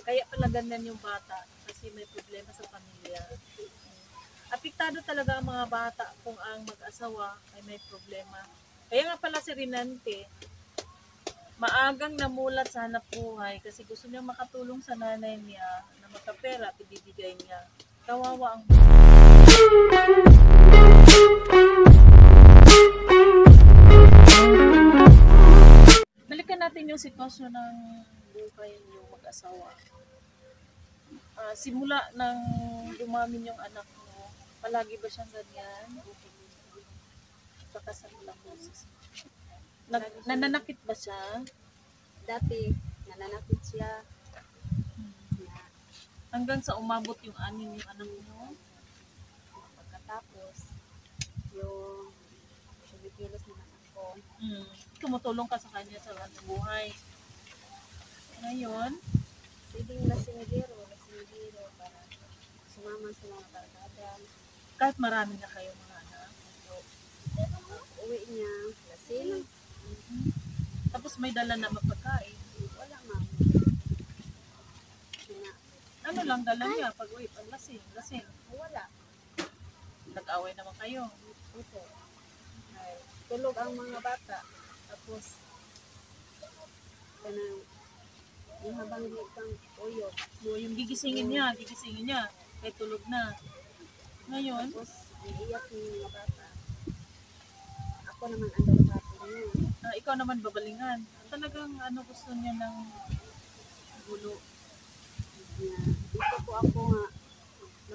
Kaya pala ganyan yung bata kasi may problema sa pamilya. Apektado talaga ang mga bata kung ang mag-asawa ay may problema. Kaya nga pala si Rinante, maagang namulat sa hanap buhay kasi gusto niyang makatulong sa nanay niya na magkapera at ibibigay niya. Kawawa ang balikan natin yung sitwasyon ng buhay yung mag-asawa. Simula nang dumamin yung anak mo, palagi ba siyang ganyan? Pakasal lang boses. Nananakit ba siya? Dati, nananakit siya. Hanggang sa umabot yung anim yung anak mo? Pagkatapos, yung sumikilos naman ako. Tumutulong ka sa kanya sa buhay. Ngayon, Siling lasingero para sumama sa mga barkada. kahit marami na kayo mga anak. Uwi niya, lasing. Tapos may dala na mapagkain. Wala, ma'am. Ano lang dala niya pag uwi, pag lasing. Wala. Nag-away naman kayo. Ito. Ay, tulog ang mga bata. Tapos, kanang yung habang kang uyog. Yung gigisingin niya. Kaya tulog na. Ngayon, Tapos, iiyak yung mga bata. Ako naman andun sa atin niya. ikaw naman babalingan. Talagang gusto niya ng gulo. Dito po ako nga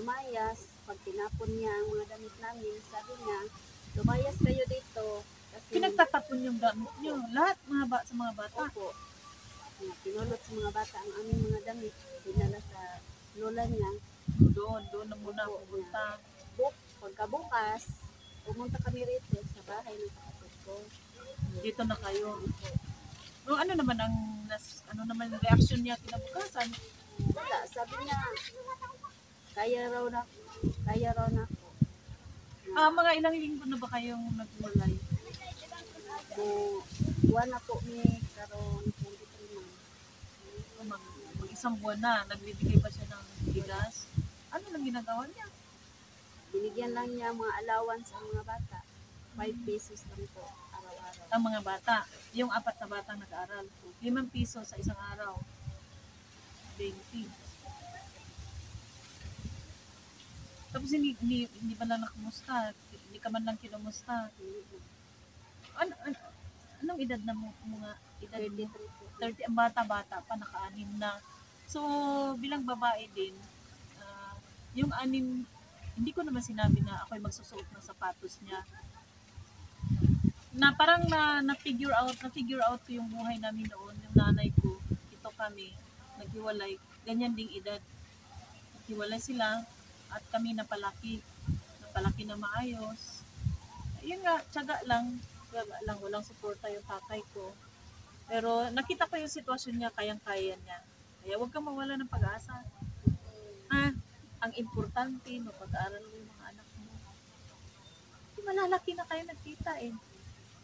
lumayas. Pag tinapon niya ang mga damit namin, sabi niya, lumayas kayo dito. Kasi Pinagtatapon yung gamit niyo. Lahat sa mga bata. po, pinulot sa mga bata ang aming mga damit. Dinala sa lola niya. Doon na muna pumunta. Pagkabukas, pumunta kami rito sa bahay ng kapatid ko. Dito na kayo. No, ano naman ang reaction niya kinabukasan? Wala, sabi niya, kaya raw na ako. Mga ilang linggo na ba kayong nagwalay? Buwan na po ni karon 23 man. Mag-isang buwan na, nagbibigay pa siya ng bigas. Ano lang ginagawa niya? Binigyan lang niya mga allowance sa mga bata. 5 pesos lang po araw-araw. Ang mga bata, yung 4 na batang nag-aaral, 5 piso sa isang araw. 20. Tapos hindi ba lang nakumusta? Hindi ka man lang kinumusta? Anong edad na mo? Mga edad 33 po. 30, ang bata-bata pa, naka-anim na. So, bilang babae din, yung anim, hindi ko naman sinabi na ako'y magsusuot ng sapatos niya. Na parang na-figure out ko yung buhay namin noon, yung nanay ko, ito kami, naghiwalay, ganyan ding edad. Naghiwalay sila, at kami napalaki na maayos. Yun nga, tiyaga lang, walang suporta yung tatay ko. Pero nakita ko yung sitwasyon niya, kayang-kaya niya. Kaya huwag kang mawala ng pag-asa. Ang importante, mapag-aaral mo yung mga anak mo. Malalaki na kayo nagkita eh.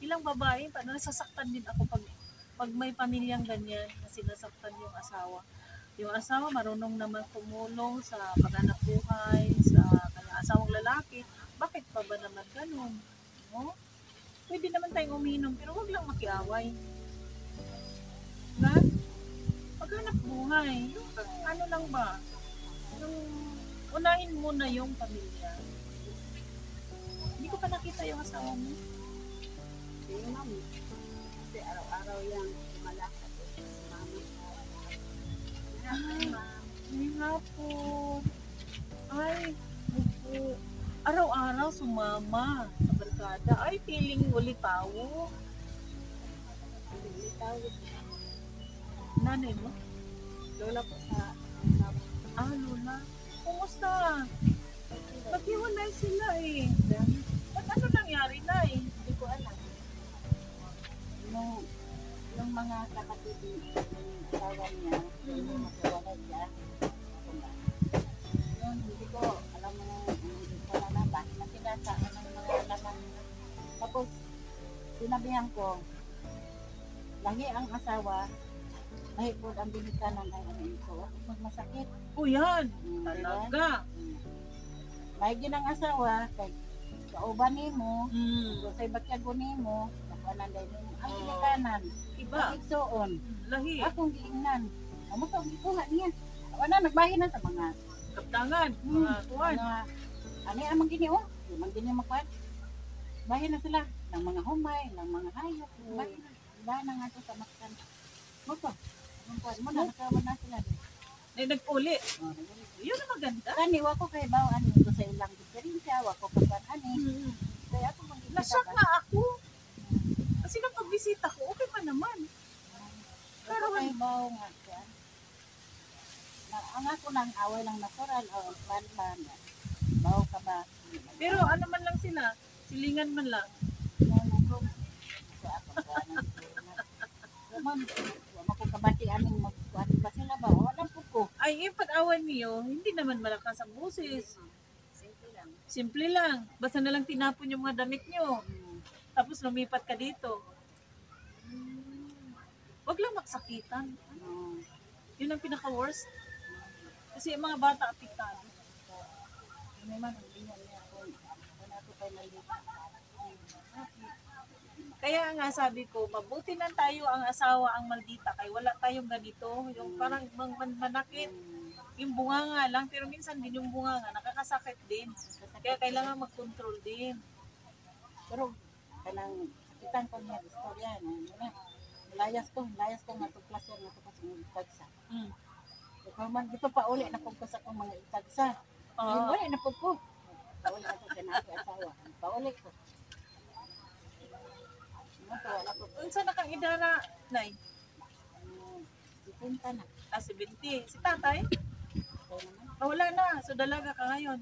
Ilang babae, paano nasasaktan din ako pag may pamilyang ganyan na sinasaktan yung asawa. Yung asawa marunong naman tumulong sa pag-anak buhay, sa kanyang asawang lalaki. Bakit pa ba naman ganun? No? Pwede naman tayong uminom, pero huwag lang makiaway. Na? Pag-anak buhay, ano lang ba? Yung unahin muna yung pamilya. Hindi ko pa nakita yung asawa mo. Hindi, ma'am. Kasi araw-araw yung malakad sa mama. Ay, hapon. Ay, opo. Araw-araw sumama sa barkada. Ay, feeling ulitawo. Tawag Nanay mo? lola po sa Lola. Kumusta? Maghiwalay sila eh. Ba't ano nangyari na eh? hindi ko alam. Yung mga kapatid niya, yung asawa niya, yung magkawalay niya, yun, hindi ko alam mo, hindi ko lalaban. Natinasa ko ng mga laman. Tapos, sinabihan ko, lagi ang asawa, Ay, po, ang binikanan ay ano ito. Pag masakit. O yan, Diba? talaga. May ginang asawa, kay kauban nimo, Mm. kung sa ibatyago nimo, kapanan dahil nimo, ang Oo. binikanan, Iba. iksoon. Lahi. Akong giingnan. Amo to, gikuha niya. Wala, nagbahin na sa mga, Kaptangan. Mga kuwan. ano ang mga ginio? Yung mga ginio makuhan. Bahin na sila, ng mga humay, ng mga hayop, bahin na. Bahin na nga to sa maksan. Mo to, ang kuwan mo na, nakaman na sila. Ay, nag-uli. Oh, Yun ang maganda. kani wako kay baw ani ko sa ilang diferensya wako kapan ani Mm. kaya ako man Nasyak na ako. Kasi nang pagbisita ko, okay pa naman. pero kay baw nga siya na ang ako nang away lang natural o plan baw ka ba Pero ano man lang sila, silingan man lang. sa ako man wala ko kabati aning magkuan ba sila ba wala po ko Ay, yung pag-awan niyo, hindi naman malakas ang boses. simple lang Simple lang. Basta na lang tinapon yung mga damit niyo. Tapos lumipat ka dito. Huwag lang magsakitan. Yun ang pinaka-worst. Kasi yung mga bata apektado. may man ang ingon niya kung ano ko kay malita Kaya nga sabi ko, mabuti na tayo ang asawa ang maldita kay wala tayong ganito. Yung parang manakit. Yung bunganga lang, pero minsan din yung bunganga, nakakasakit din. Kaya kailangan mag-control din. pero kanang sakitan ko niya istorya na layas ko nga to klase nga to kasi itagsa Mm. ikaw man dito pa uli na pagko sa kong mga itagsa Oo. uli na pagko pauli ako sa naki asawa pauli ko wala ko Unsa na kang idara, Nay? ipunta na 70. Si tatay? kaya naman Wala na. So dalaga ka ngayon.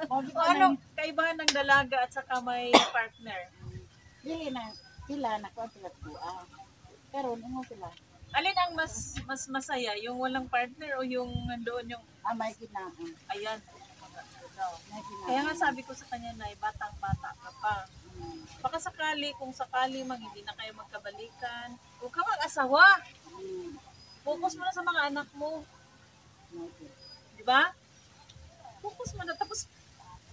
o O ano, kaibahan ng dalaga at saka may partner? dili na sila na ko sila tuwa pero ano sila Alin ang mas masaya? Yung walang partner o yung nandoon yung may kinaan ayan? may kinaan Kaya nga sabi ko sa kanya na batang-bata ka pa. Baka sakali, kung sakali mag hindi na kayo magkabalikan, huwag ka mag-asawa. Focus mo na sa mga anak mo. Di ba? Focus mo na. Tapos,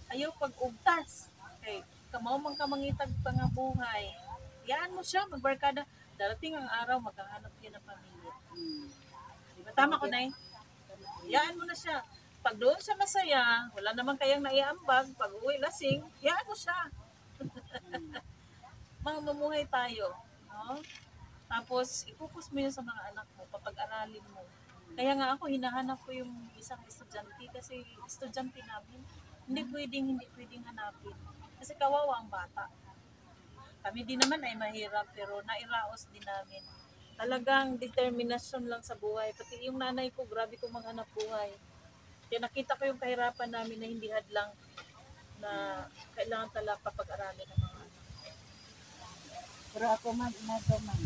ayaw pag-ugtas. Okay. Kamaw man ka mangitag pa nga buhay. Yaan mo siya, magbarkada. Darating ang araw, magkahanap yan ng pamilya. Di ba? Tama ko, Nay? Yaan mo na siya. Pag doon siya masaya, wala naman kayang naiambag, pag uwi lasing, yaan mo siya. Mga mamuhay tayo. No? Tapos, i-focus mo yun sa mga anak mo, papag-aralin mo. Kaya nga ako, hinahanap ko yung isang estudyante kasi estudyante namin, hindi pwedeng hanapin. Kasi kawawa ang bata. Kami din naman ay mahirap, pero nairaos din namin. Talagang determinasyon lang sa buhay. Pati yung nanay ko, grabe kong mga anak buhay. Kaya nakita ko yung kahirapan namin na hindi hadlang na kailangan talaga papag-aralin ng mga anak. pero ako man inato man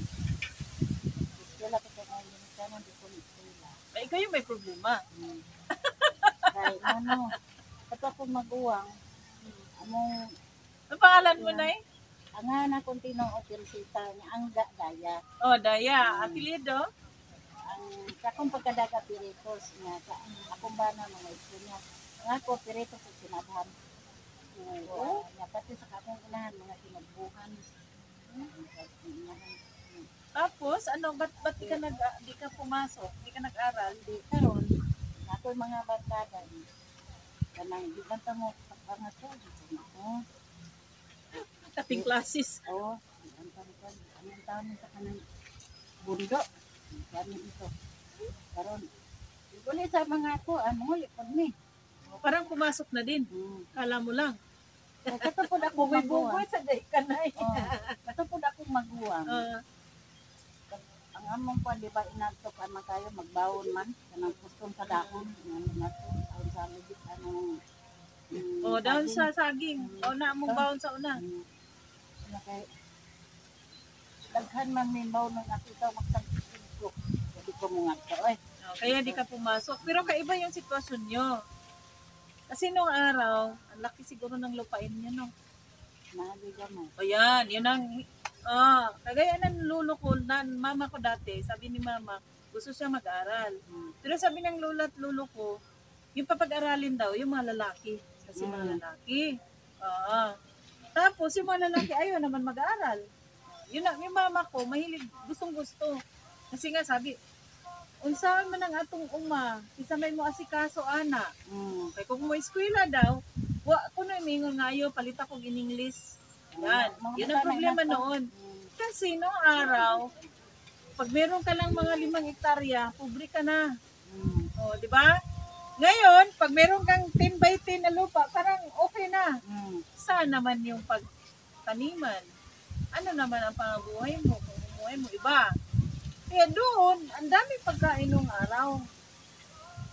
wala ko sa mga kanan di ko nila Ay, ikaw yung may problema. kay ano at ako maguwang among Ang pangalan mo, Nay? ang ana kong Tinoo Teresita nga ang daya Oh, Daya. Apelyido? ang kakong pagkadaga Piritos nga sa akong bana mga istunya nga ako Piritos sa sinabhan nga pati sa kakong inahan mga tinagbuhan Tapos, ano, ba't di ka, di ka pumasok? Di ka nag-aral? di karon ako mga barkada kanang di banta mo pagpangato Kating classes. Oo, ang taon sa kanang bundo. Kami dito. Karon, uli sa mga ko, muli pag ni. Parang pumasok na din. Kala mo lang. Katapod ako maguwang. Bugoy sa day ka, Nay. Katapod ako maguwang. Ang among pa, di ba, inato pa man kayo, magbawon man. Kanang pustong sa dahon. Nato, ang sa amigit, anong... Oh, dahon sa saging. O na mong baon sa una. Kay daghan man may baw nang nakita magsagpig ko. Hindi ko mga to eh. Kaya di ka pumasok. Pero kaiba yung sitwasyon nyo. Kasi nung araw, ang laki siguro ng lupain nyo, no? Nabi gamay. O yan, yun ang Kagaya ng lolo ko, mama ko dati, sabi ni mama, gusto siya mag-aral. Pero sabi ng lola at lolo ko, yung papag-aralin daw, yung mga lalaki. Kasi mga lalaki. Tapos yung mga lalaki, ayaw naman mag-aaral. Yun na, yung mama ko, mahilig, gustong gusto. Kasi nga sabi, unsaon man ang atong uma, isa may mo asikaso ana. Kaya kung mo eskwela daw, wa ko na mingon nga ayo palita ko in English. Yan. Yun ang problema noon. Kasi noong araw, pag meron ka lang mga 5 hektarya, pobre ka na. O, di ba? Ngayon, pag meron kang 10 by 10 na lupa, parang okay na. Saan naman yung pagtaniman? Ano naman ang pangabuhay mo? Kung buhay mo iba. Kaya doon, ang daming pagkain nung araw.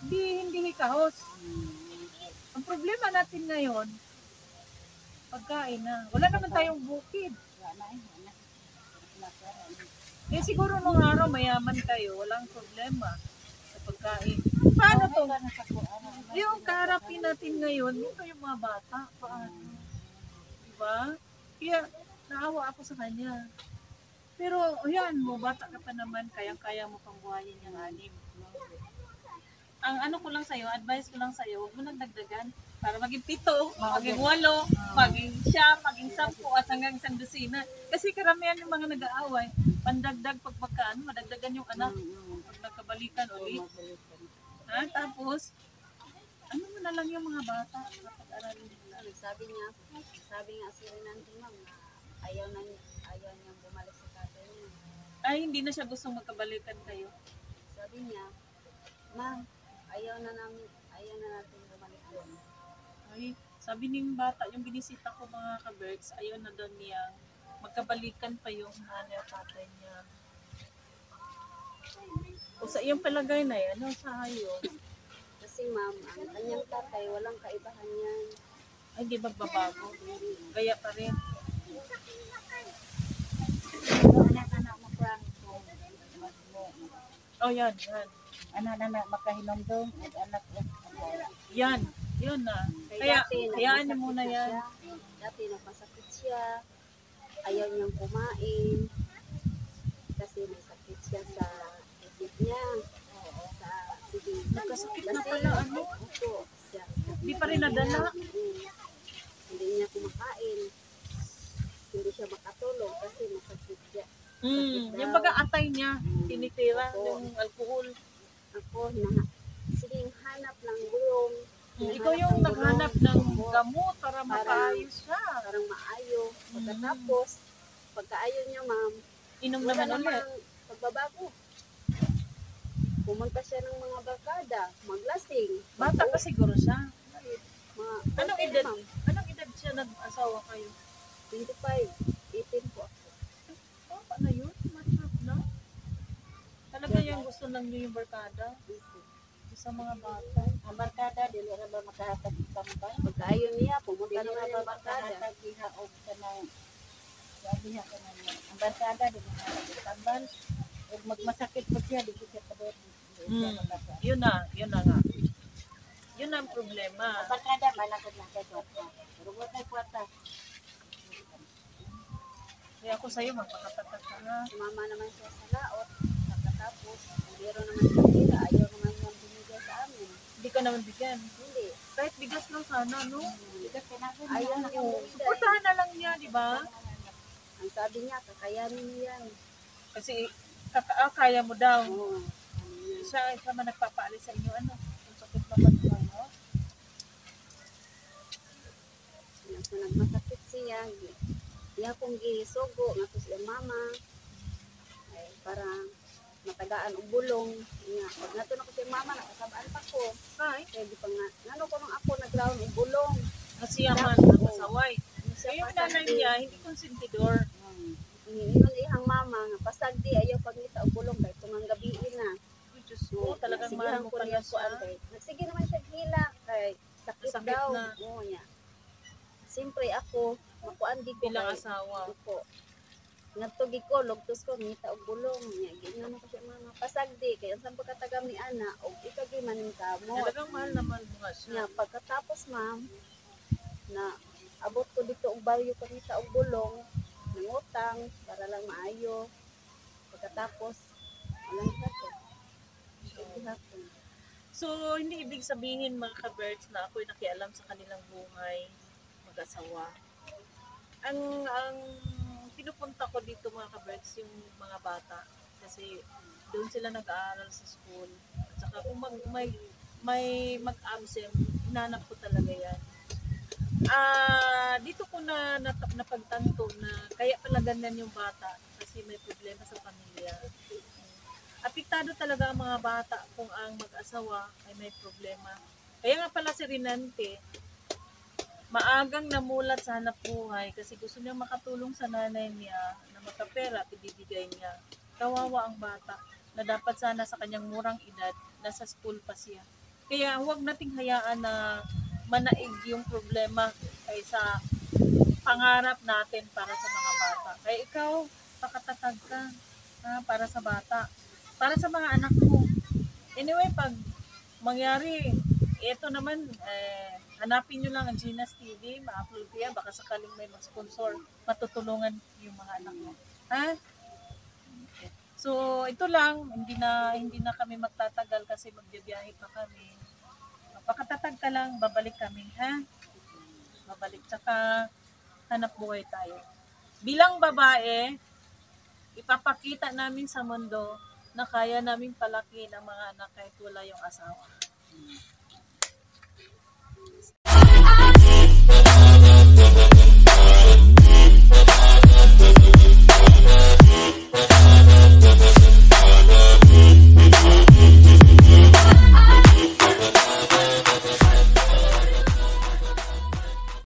Hindi hikahos. Ang problema natin ngayon, pagkain na. Wala naman tayong bukid. Eh siguro nung araw mayaman kayo, walang problema sa pagkain. Paano to? Yung kaharapin natin ngayon, yung kayong mga bata, paano? Diba? Kaya naawa ako sa kanya. Pero yan mo, bata ka pa naman, kayang-kaya mo pang buhayin yung 6. Ang ano ko lang sa'yo, advice ko lang sa'yo, huwag mo nang dagdagan para maging 7, maging 8, maging 9, maging 10, at hanggang 100. Kasi karamihan ng mga nag-aaway, pandagdag pagpagkaan, madagdagan yung anak pag nagkabalikan ulit. Tapos, ano mo na lang yung mga bata kapag-aralin nila. Sabi nga si Renante, ma'am, na ayaw niyang bumalik sa tatay niya. Ay, hindi na siya gustong magkabalikan kayo. Sabi niya, ma'am, ayaw na natin bumalik doon. Ay, sabi ng bata, yung binisita ko mga ka-birds, ayaw na daw niya magkabalikan pa yung nanay at tatay niya. O sa iyong palagay na ano sa hayo? Kasi ma'am, ang kanyang tatay, walang kaibahan yan. Ay, di magbabago. Gaya pa rin. Anak-anak mo pa. Oh, yan. Anak-anak makahinumdum. Anak Yan. Yun na. Kaya, hayaan niyo muna yan. Dati nagmasakit siya. Ayaw niyang kumain. Kasi may sakit siya sa isip niya. Sa sige. Nagkasakit na pala, ano? Opo. Di pa rin nadala. Hindi niya kumakain. Hindi siya makatulog kasi masakit siya. Yung baga atay niya, tinitira yung alcohol. Ako, sige, hanap ng gulong. Ikaw yung naghanap ng gamot para makaayos siya. Parang maayo. Pagkatapos, pagkaayo niya, ma'am, Inom wala naman ulit. namang pagbabago. Pumunta siya ng mga barkada, maglasing. Bata pa siguro siya. Mga, Anong okay, edad? ma'am, Anong edad siya nag-asawa kayo? 25, 18 po ako. Bata na yun? Mature na? Talaga yung gusto lang niyo yung barkada? Sa mga bata. ang barkada dili ra ba makahatag tambal? Pagkaayo niya, pumunta Dili naman ra ng ba barkada. makahatag diha og kanang sabi niya kanang ang barkada dili makahatag tambal. Ug magmasakit po siya dili siya kabot. Yun na nga. Yun ang problema. Ang barkada malakad na kay kwarta. Pero wa tay kwarta. Kaya ako sa'yo, magpakatatak ka na. Sumama naman siya sa laot. Pagkatapos, meron naman siya tira. Ayaw naman niyang binigay sa amin. Hindi ka naman bigyan. Hindi. Kahit bigas lang sana, no? Bigas kinagon Ayaw niya. niyang binigay. Suportahan na lang niya, di ba? Ang sabi niya, kakayanin niya yan. Kasi kaya mo daw. Oo. Siya man nagpapaalis sa inyo, ano? Ang sakit naman mo, no? Kung nagmasakit siya, di akong gisugo nga to siya mama. Ay, para matagaan og bulong. Nga, pag nato na ko siya mama, nakasabaan pa ko. Ay, Kaya di pa nga, nano ko nung ako naglaon og bulong. kasi yaman, nakasaway. Ano siya Kaya yung pasag nanay di. niya, hindi konsentidor. Ingon ihang mama, nga pasag di, ayaw pagngita og bulong kay tungang gabi na. Uy, Diyos ko, talagang mahal mo pala siya. Nagsige naman siya hila kay sakit Sakit daw. na. Oo niya. Siyempre ako, makuan di ko Bilang kay- asawa. Opo. Nagtugi ko, lugtos ko, ngita og bulong. Niya, ginano ko siya mama. Pasagdi, kaya saan pagkatagam ni Ana, og ikagi maning kamo. Talagang mahal naman mo nga siya. Niya, pagkatapos ma'am, na abot ko dito og baryo pangita og bulong, ng utang para lang maayo. Pagkatapos, walang hapon. Hapon. So, hindi ibig sabihin mga ka-birds na ako'y nakialam sa kanilang buhay, mag-asawa. Ang pinupunta ko dito mga ka-birds, yung mga bata. Kasi doon sila nag-aaral sa school. At saka kung may mag-absent, hinanap ko talaga yan. Dito ko napagtanto na kaya pala ganyan yung bata kasi may problema sa pamilya. Apektado talaga ang mga bata kung ang mag-asawa ay may problema. Kaya nga pala si Rinante, maagang namulat sa hanap buhay kasi gusto niya makatulong sa nanay niya na magkapera at ibibigay niya. Kawawa ang bata na dapat sana sa kanyang murang edad, nasa school pa siya. Kaya huwag nating hayaan na manaig yung problema kaysa pangarap natin para sa mga bata. Kaya ikaw, pakatatag ka para sa bata. Para sa mga anak mo. Anyway, pag mangyari, ito naman, hanapin nyo lang ang Gina's TV, ma-upload ko yan, baka sakaling may mag-sponsor, matutulungan yung mga anak mo. Ha? So, ito lang, hindi na kami magtatagal kasi magbibiyahe pa kami. Pakatatag ka lang, babalik kami, ha? Babalik, tsaka hanap buhay tayo. Bilang babae, ipapakita namin sa mundo na kaya namin palaki ng mga anak kahit wala yung asawa.